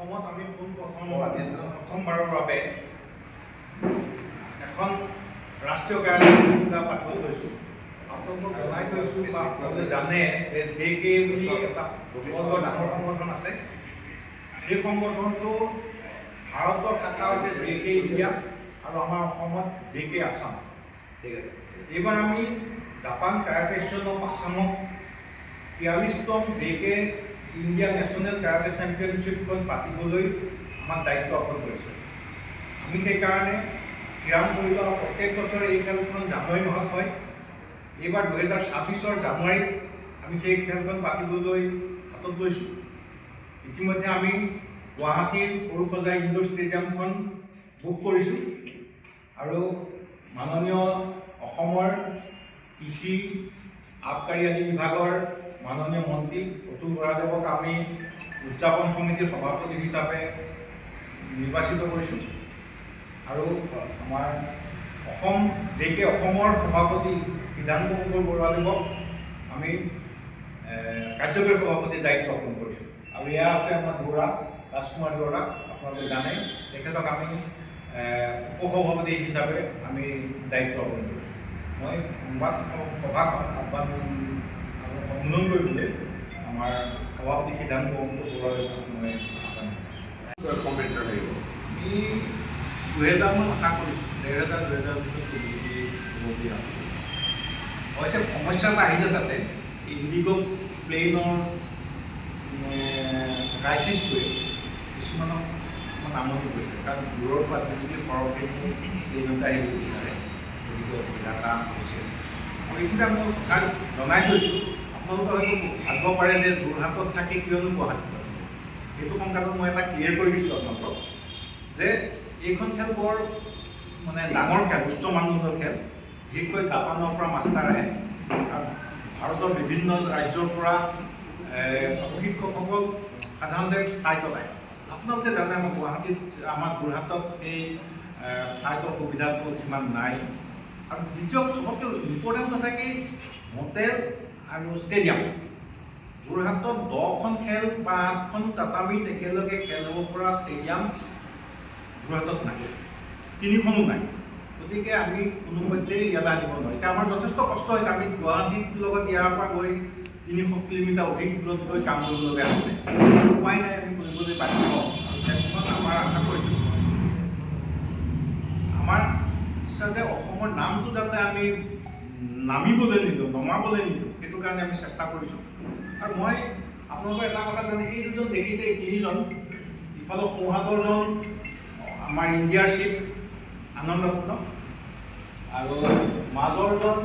অসমত আমি প্ৰথমবাৰৰ বাবে এখন ৰাষ্ট্ৰীয় কাৰ্যসূচী পাতিবলৈ লৈছোঁ। আপোনালোকক জনাই থৈছোঁ বা আপোনালোকে জানে যে JK বুলি এটা ডাঙৰ সংগঠন আছে। সেই সংগঠনটো ভাৰতৰ শাখা হৈছে JK ইণ্ডিয়া আৰু আমাৰ অসমত JK আছাম। ঠিক আছে, এইবাৰ আমি জাপান কাৰাটে এছ'চিয়েশ্যন অফ আছামক 43তম JK ইণ্ডিয়া নেশ্যনেল কাৰাটে চেম্পিয়নশ্বিপখন পাতিবলৈ আমাক দায়িত্ব অৰ্পণ কৰিছে। আমি সেইকাৰণে থিৰাং কৰিলোঁ আৰু প্ৰত্যেক বছৰে এই খেলখন জানুৱাৰী মাহত হয়। এইবাৰ 2026 জানুৱাৰীত আমি সেই খেলখন পাতিবলৈ হাতত লৈছোঁ। ইতিমধ্যে আমি গুৱাহাটীৰ সৰুসজাই ইনডোৰ ষ্টেডিয়ামখন বুক কৰিছোঁ আৰু মাননীয় অসমৰ কৃষি আবকাৰী আদি বিভাগৰ মাননীয় মন্ত্ৰী অতুল বৰাদেৱক আমি উদযাপন সমিতিৰ সভাপতি হিচাপে নিৰ্বাচিত কৰিছোঁ আৰু আমাৰ JK অসমৰ সভাপতি সিদ্ধান্ত বৰুৱাদেৱক আমি কাৰ্যকৰী সভাপতিৰ দায়িত্ব অৰ্পণ কৰিছোঁ। আৰু এয়া আছে আমাৰ ৰাজকুমাৰ বৰা, আপোনালোকে জানে, তেখেতক আমি উপসভাপতি হিচাপে আমি দায়িত্ব অৰ্পণ কৰিছোঁ। মই সংবাদ সভাক সম্বোধন কৰিবলৈ আমাৰ সভাপতি সিদ্ধান্ত বৰুৱাদেৱক মই কমেণ্টৰ লাগিব। আমি 2000 মান আশা কৰিছোঁ, 2000 ভিতৰত হ'বলগীয়া অৱশ্যে সমস্যা এটা আহিছে তাতে। ইণ্ডিগ' প্লেইনৰ ক্ৰাইচিছটোৱে কিছুমানক আমনি কৰিছে, কাৰণ দূৰৰ পৰা যদি সৰহখিনি প্লেইনতে আহিব বিচাৰে, গতিকে অসুবিধা এটা হৈছে। আৰু এইখিনিতে মই কথা জনাই থৈছোঁ, আপোনালোকে হয়তো ভাবিব পাৰে যে যোৰহাটত থাকি কিয়নো গুৱাহাটীত আছে। সেইটো সংক্ৰান্তত মই এটা ক্লিয়াৰ কৰি দিছোঁ আপোনালোকক যে এইখন খেল বৰ ডাঙৰ খেল, উচ্চ মানদণ্ডৰ খেল। বিশেষকৈ জাপানৰ পৰা মাষ্টাৰ আহে আৰু ভাৰতৰ বিভিন্ন ৰাজ্যৰ পৰা প্ৰশিক্ষকসকল সাধাৰণতে ফ্লাইটত আহে। আপোনালোকে জানে আমাৰ গুৱাহাটীত, আমাৰ যোৰহাটত এই ফ্লাইটৰ সুবিধাবোৰ সিমান নাই। আৰু দ্বিতীয় চবতকৈ ইম্পৰ্টেণ্ট কথা কি, হোটেল আৰু ষ্টেডিয়াম। যোৰহাটত 10খন খেল বা 8খন টাটামিত একেলগে খেল হ'ব পৰা ষ্টেডিয়াম যোৰহাটত নাই, 3খনো নাই। গতিকে আমি কোনোপধ্যেই ইয়ালৈ আনিব নোৱাৰোঁ। এতিয়া আমাৰ যথেষ্ট কষ্ট হৈছে। আমি গুৱাহাটীৰ লগত ইয়াৰ পৰা গৈ 300 কিলোমিটাৰ অধিক দূৰত গৈ কাম কৰিবলগীয়া হৈছে। উপায় নাই, আমি কৰিবলৈ বাধ্য হওঁ। আৰু খেলখন আমাৰ আশা কৰিছোঁ, আমাৰ ইচ্ছা যে অসমৰ নামটো যাতে আমি নামিবলৈ নিদিওঁ, নমাবলৈ নিদিওঁ, সেইটো কাৰণে আমি চেষ্টা কৰিছোঁ। আৰু মই আপোনালোকে এটা কথা জানে, এই দুজন দেখিছে, এই 3জন, ইফালৰ সোঁহাতৰজন আমাৰ ইণ্ডিয়াৰ চিফ আনন্দপূৰ্ণ আৰু মাজৰজন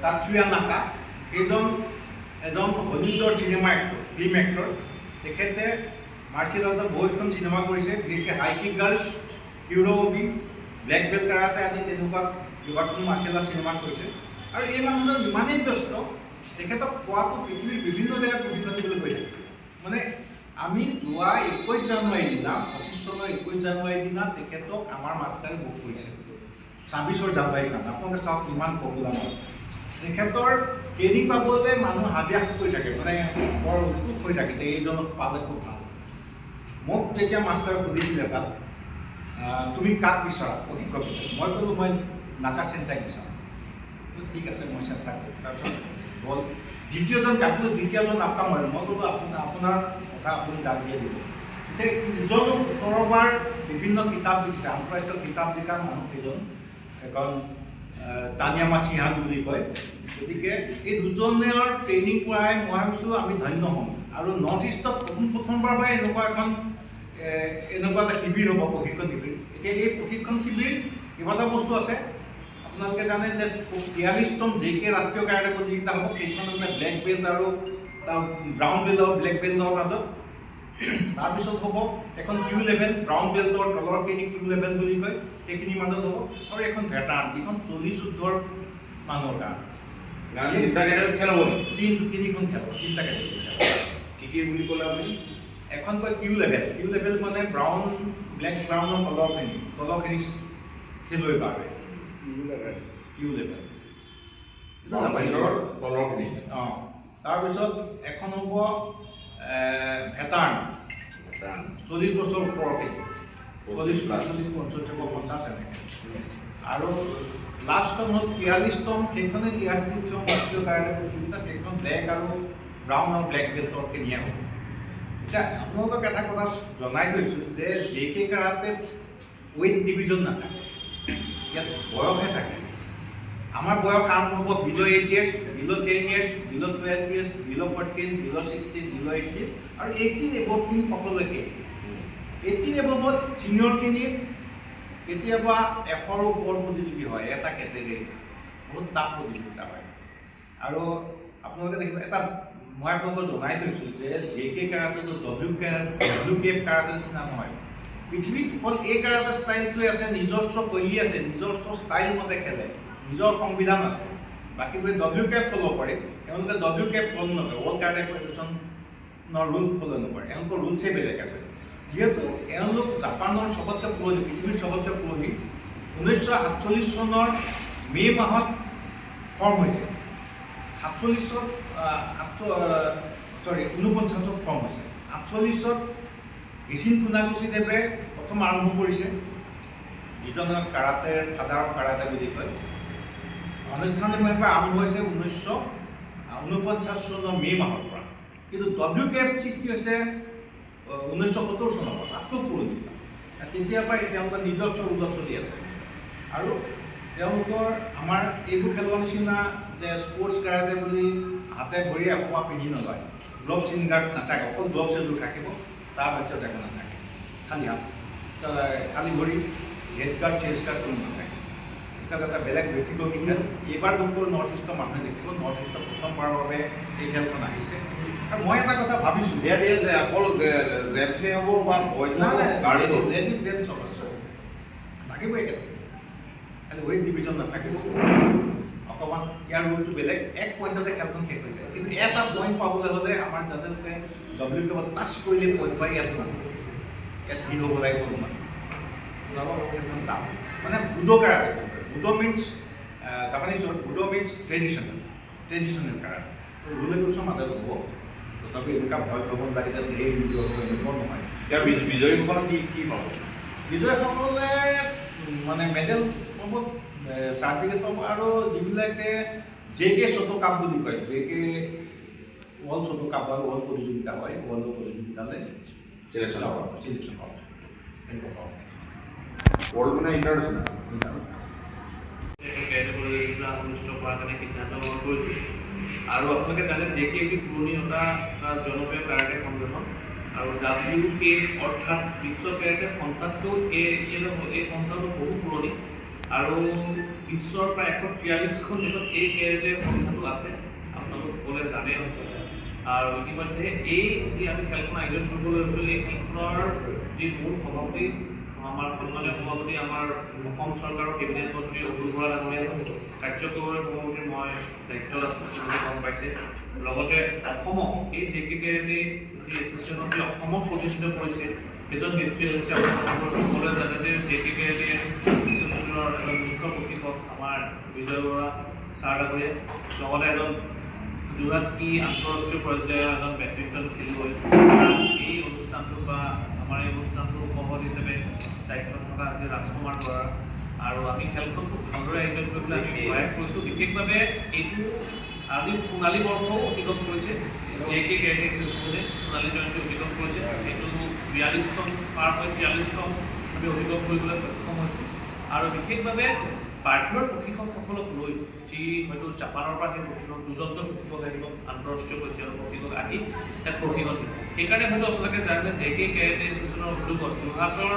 তাৎসুয়া নাকা। এইজন এজন হলিউডৰ চিনেমা এক্টৰ, ফিল্ম এক্টৰ। তেখেতে মাৰ্চিয়েল আৰ্টত বহুতখন চিনেমা কৰিছে, বিশেষকৈ high kick girls, hero movie, black belt karate আদি তেনেকুৱা কেইবাখনো মাৰ্চিয়েল আৰ্ট চিনেমা কৰিছে। আৰু এই মানুহজন ইমানেই ব্যস্ত, তেখেতক পোৱাটো পৃথিৱীৰ বিভিন্ন জেগাত প্ৰশিক্ষণ দিবলৈ গৈ থাকে। আমি যোৱা 21 জানুৱাৰীৰ দিনা, 25 চনৰ 21 জানুৱাৰীৰ দিনা তেখেতক আমাৰ মাষ্টাৰে বুক কৰিছে। 26 জানুৱাৰীৰ দিনা আপোনালোকে চাওক কিমান পপুলাৰ হয়। তেখেতৰ ট্ৰেইনিং পাবলৈ মানুহ হাবিয়াস কৰি থাকে, বৰ উৎসুক হৈ থাকে যে এইজনক পালে খুব ভাল। মোক তেতিয়া মাষ্টাৰে সুধিছিলে তাত, তুমি কাক বিচৰা প্ৰশিক্ষক বিচাৰা? মই ক'লোঁ মই নাকা চেঞ্চাইক বিচাৰোঁ। ঠিক আছে, মই চেষ্টা কৰিম। তাৰপিছত বল দ্বিতীয়জন কাকলো, দ্বিতীয়জন আপ্তা মই ক'লোঁ আপোনাৰ কথা আপুনি দাগ দিয়ে দিব। তেতিয়া ইজনো 17 বাৰ বিভিন্ন কিতাপ লিখিছে, আন্তঃৰাষ্ট্ৰীয় কিতাপ লিখা মানুহ কেইজন, এখন তানিয়ামা চিহান বুলি কয়। গতিকে এই দুজনৰ ট্ৰেইনিং পৰাই মই ভাবিছোঁ আমি ধন্য হ'ম। আৰু নৰ্থ ইষ্টত প্ৰথমবাৰৰ পৰাই এনেকুৱা এটা শিবিৰ হ'ব, প্ৰশিক্ষণ শিবিৰ। এতিয়া এই প্ৰশিক্ষণ শিবিৰ কেইবাটা বস্তু আছে। আপোনালোকে জানে যে 43তম JK ৰাষ্ট্ৰীয় কাৰাটে প্ৰতিযোগিতা হ'ব। সেইখন ব্লেক বেল্ট আৰু ব্ৰাউন বেল্ট আৰু ব্লেক বেল্টৰ মাজত। তাৰপিছত হ'ব এখন কিউ লেভেল, ব্ৰাউন বেল্টৰ তলৰখিনি কিউ লেভেল বুলি কয়, সেইখিনিৰ মাজত হ'ব। আৰু এখন ভেটাৰান, যিখন 40 যুদ্ধৰ মানুহৰ কাৰণে। খেল হ'ব, 3খন খেল হ'ব, 3টা কেটেগৰী। কি কি বুলি ক'লে আপুনি? এখন কয় কিউ লেভেল। কিউ লেভেল মানে ব্লেক ব্ৰাউনৰ তলৰখিনি খেলুৱৈ বাবে কিউ লেভেল। তাৰপিছত এখন হ'ব ভেটাৰ্ণ 40 বছৰ ওপৰৰ খেতি 40 45 50 এনেকৈ আৰু লাষ্টখন হ'ল 43তম সেইখনে 43তম ৰাষ্ট্ৰীয় কাৰাটে প্ৰতিযোগিতা সেইখন ব্লেক আৰু ব্ৰাউন আৰু ব্লেক বেল্টৰ খেলিয়া হ'ব এতিয়া আপোনালোকক এটা কথা জনাই থৈছোঁ যে JK কাৰাটেত ৱেইট ডিভিজন নাথাকে ইয়াত বয়সহে থাকে আমাৰ বয়স আৰম্ভ হ'ব বিল' 8 years বিল' 10 years বিল' 12 years বিল' 14 বিল' 16 বিল' 18 আৰু 18 এবভখিনি সকলোকে 18 এবভত ছিনিয়ৰখিনি কেতিয়াবা 100ৰ ওপৰ প্ৰতিযোগী হয় এটা কেটেগৰী বহুত টাফ প্ৰতিযোগিতা হয় আৰু আপোনালোকে দেখিব এটা মই আপোনালোকক জনাই থৈছোঁ যে JK কাৰাটেটো WKF কাৰাটে নিচিনা নহয় পৃথিৱীত অকল এই কাৰাটে ষ্টাইলটোৱে আছে নিজস্ব শৈলী আছে নিজস্ব ষ্টাইল মতে খেলে নিজৰ সংবিধান আছে বাকীবোৰে WKF ফ'ল' কৰে তেওঁলোকে WKF ফ'ল' নকৰে ৱৰ্ল্ড কাৰাটে ফেডাৰেশ্যনৰ ৰুল ফ'ল' নকৰে এওঁলোকৰ ৰুলছেই বেলেগ আছে যিহেতু এওঁলোক জাপানৰ চবতকৈ পুৰণি পৃথিৱীৰ চবতকৈ পুৰণি 1947 চনৰ মে' মাহত ফৰ্ম হৈছে 49ত ফৰ্ম হৈছে 48ত গিচিন ফুনাকোছিদেৱে প্ৰথম আৰম্ভ কৰিছে যিজনক কাৰাটেৰ সাধাৰণ কাৰাটে বুলি কয় আনুষ্ঠানিকভাৱে আৰম্ভ হৈছে 1949 চনৰ মে' মাহৰ পৰা কিন্তু WKF সৃষ্টি হৈছে 1970 চনৰ পৰা তাতকৈ পুৰণি তেতিয়াৰ পৰাই তেওঁলোকৰ নিজস্ব ৰুলত চলি আছে আৰু তেওঁলোকৰ আমাৰ এইবোৰ খেলৰ নিচিনা যে স্পৰ্টছ কাৰাটে বুলি হাতে ভৰি এসোপা পিন্ধি নলয় গ্লভছ ইন গাৰ্ড নাথাকে অকল গ্লভছ এযোৰ থাকিব তাৰ ভিতৰত একো নাথাকে খালি হাত খালি ভৰি হেড গাৰ্ড চেষ্ট গাৰ্ড কোনো নাথাকে এটা এটা বেলেগ ব্যক্তিগত খেল এইবাৰ গোটেই নৰ্থ ইষ্টৰ মানুহে দেখিব নৰ্থ ইষ্টৰ প্ৰথমবাৰৰ বাবে এই খেলখন আহিছে আৰু মই এটা কথা ভাবিছোঁ অকল জেমছে হ'ব বা লেডিজ জেমছ হ'ব থাকিব একেলগে খালি ৱেইট ডিভিজন নাথাকিব অকণমান ইয়াৰ ৰুলটো বেলেগ এক পইণ্টতে খেলখন শেষ হৈ যায় কিন্তু এটা পইণ্ট পাবলৈ হ'লে আমাৰ যাতে WKF টাচ কৰিলে পইণ্ট পাই ইয়াত নহয় ইয়াত ভিৰ হ'ব লাগিব অলপমান খেলখন টান মানে বুডো কাৰাটে বুডো মিনছ জাপানিজত বুডো মিনছ ট্ৰেডিশ্যনেল কাৰাটে ৰুলেগুচৰ মাজত হ'ব তথাপি এনেকুৱা ভয় খাব লাগে যে ধেৰ এনেকুৱা নহয় ইয়াৰ বিজয়ীসকল কি পাব বিজয়ীসকলে মানে মেডেল পাব চাৰ্টিফিকেট পাব আৰু যিবিলাকে JK চটো কাপ বুলি কয় JK ৱৰ্ল্ড চটো কাপ হয় ৱৰ্ল্ড প্ৰতিযোগিতা হয় ৱৰ্ল্ডৰ প্ৰতিযোগিতালৈ চিলেকশ্যন হ'ব ৱৰ্ল্ড মানে ইণ্টাৰনেশ্যনেল অনুষ্ঠিত কৰাৰ কাৰণে সিদ্ধান্ত গ্ৰহণ কৰিছোঁ আৰু আপোনালোকে জানে JK এটি পুৰণি এটা জনপ্ৰিয় কাৰাটে সংগঠন আৰু WKF অৰ্থাৎ বিশ্ব কাৰাটে সন্থাটো এই সন্থাটো বহু পুৰণি আৰু বিশ্বৰ প্ৰায় 143খন দেশত এই কাৰাটে সন্থাটো আছে আপোনালোক সকলোৱে জানে আৰু ইতিমধ্যে এই যি আমি খেলখন আয়োজন কৰিবলৈ লৈছোঁ এই খেলখনৰ যি মূল সভাপতি আমাৰ সন্মানীয় সভাপতি আমাৰ অসম চৰকাৰৰ কেবিনেট মন্ত্ৰী অতুল বৰা ডাঙৰীয়া কাৰ্যকৰী সভাপতিৰ মই দায়িত্বত আছোঁ বুলি গম পাইছে লগতে অসমক এই JK কাৰাটে যি এছ'চিয়েশ্যন যি অসমক প্ৰতিষ্ঠিত কৰিছে এজন ব্যক্তি হৈছে সকলোৱে জানে যে JK কাৰাটে এছ'চিয়েশ্যনৰ এজন মুখ্য প্ৰশিক্ষক আমাৰ বিজয় বৰা ছাৰ ডাঙৰীয়া লগতে এজন যোৰহাট আন্তঃৰাষ্ট্ৰীয় পৰ্যায়ৰ এজন বেডমিণ্টন খেলুৱৈ এই অনুষ্ঠানটো বা আমাৰ এই অনুষ্ঠানটোৰ উপসভাপতি হিচাপে দায়িত্বত থকা আজি ৰাজকুমাৰ বৰা আৰু আমি খেলখন খুব ভালদৰে আয়োজন কৰিবলৈ আমি প্ৰয়াস কৰিছোঁ বিশেষভাৱে এইটো আজি সোণালী বৰ্ষও অতিক্ৰম কৰিছে JK কাৰাটে এছ'চিয়েশ্যনে সোণালী জয়ন্তী অতিক্ৰম কৰিছে এইটো 42খন পাৰ হৈ 43খন আমি অতিক্ৰম কৰিবলৈ সক্ষম হৈছোঁ আৰু বিশেষভাৱে বাহিৰৰ প্ৰশিক্ষকসকলক লৈ যি হয়তো জাপানৰ পৰা সেই প্ৰশিক্ষক দুজনকৈ প্ৰশিক্ষক আহিব আন্তঃৰাষ্ট্ৰীয় পৰ্যায়ৰ প্ৰশিক্ষক আহি তাত প্ৰশিক্ষণ দিব সেইকাৰণে হয়তো আপোনালোকে জানে JK কাৰাটে এছ'চিয়েশ্যনৰ উদ্যোগত যোৰহাটৰ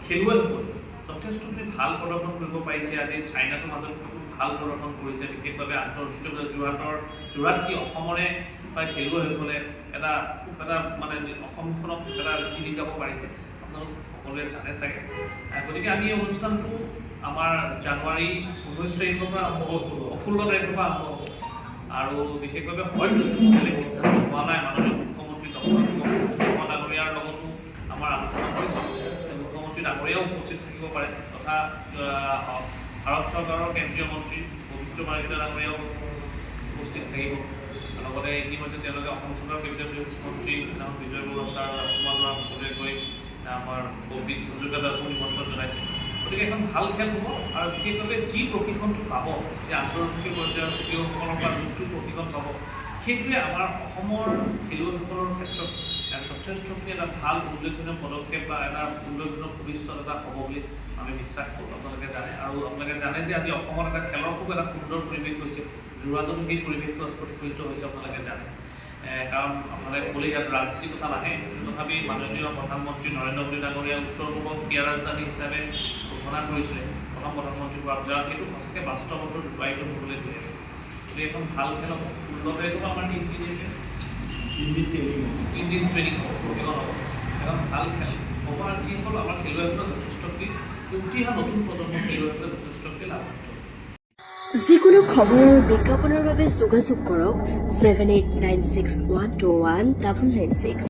খেলুৱৈসকল যথেষ্টখিনি ভাল প্ৰদৰ্শন কৰিব পাৰিছে আজি চাইনাটোৰ মাজত খুব ভাল প্ৰদৰ্শন কৰিছে বিশেষভাৱে আন্তঃৰাষ্ট্ৰীয় যোৰহাট অসমৰে প্ৰায় খেলুৱৈসকলে এটা মানে অসমখনক এটা জিলিকাব পাৰিছে আপোনালোক সকলোৱে জানে চাগে গতিকে আমি এই অনুষ্ঠানটো আমাৰ জানুৱাৰী 19 তাৰিখৰ পৰা আৰম্ভ হ'ব 16 তাৰিখৰ পৰা আৰম্ভ হ'ব আৰু বিশেষভাৱে হয়তো সিদ্ধান্ত হোৱা নাই মাননীয় মুখ্যমন্ত্ৰী ডক্টৰ ডাঙৰীয়াৰ লগতো আমাৰ আলোচনা কৰিছে মুখ্যমন্ত্ৰী ডাঙৰীয়াও উপস্থিত থাকিব পাৰে তথা ভাৰত চৰকাৰৰ কেন্দ্ৰীয় মন্ত্ৰী পবিত্ৰ মাৰ্ঘেৰিটা ডাঙৰীয়াও উপস্থিত থাকিব লগতে ইতিমধ্যে তেওঁলোকে অসম চৰকাৰৰ কেবিনেট মন্ত্ৰী বিজয় বৰুৱা ছাৰ ৰাজকুমাৰ বৰা সকলোৱে গৈ আমাৰ কবিক সুযোগতাকো নিমন্ত্ৰণ জনাইছে। গতিকে এখন ভাল খেল হ'ব আৰু বিশেষভাৱে যি প্ৰশিক্ষণটো পাব, যে আন্তঃৰাষ্ট্ৰীয় পৰ্যায়ৰ খেলুৱৈসকলৰ পৰা যোনটো প্ৰশিক্ষণ পাব, সেইটোৱে আমাৰ অসমৰ খেলুৱৈসকলৰ ক্ষেত্ৰত যথেষ্টখিনি এটা ভাল উল্লেখনীয় পদক্ষেপ বা এটা উল্লেখনীয় ভৱিষ্যত এটা হ'ব বুলি আমি বিশ্বাস কৰোঁ। আপোনালোকে জানে, আৰু আপোনালোকে জানে যে আজি অসমত এটা খেলৰ খুব এটা সুন্দৰ পৰিৱেশ হৈছে। যোৰহাটত সেই পৰিৱেশটো প্ৰতিফলিত হৈছে আপোনালোকে জানে। কাৰণ আপোনালোকে ক'লে ইয়াত ৰাজনীতিৰ কথা নাহে, তথাপি মাননীয় প্ৰধানমন্ত্ৰী নৰেন্দ্ৰ মোদী ডাঙৰীয়াই উত্তৰ পূবৰ ক্ৰীড়া ৰাজধানী হিচাপে ঘোষণা কৰিছিলে প্ৰথম প্ৰধানমন্ত্ৰী হোৱাৰ পিছত, সেইটো সঁচাকৈ বাস্তৱত ৰূপায়িত হ'বলৈ গৈ আছে। গতিকে এখন ভাল খেল হ'ব। 16 তাৰিখৰ আমাৰ টিম তিনিদিন ট্ৰেইনিং হ'ব, প্ৰশিক্ষণ হ'ব। এখন ভাল খেল হ'ব আৰু যিসকল আমাৰ খেলুৱৈসকলে যথেষ্টখিনি উঠি অহা নতুন প্ৰজন্মৰ খেলুৱৈসকলে যথেষ্টখিনি লাভান্বিত হ'ব। যিকোনো খবৰ আৰু বিজ্ঞাপনৰ বাবে যোগাযোগ কৰক 7896121996।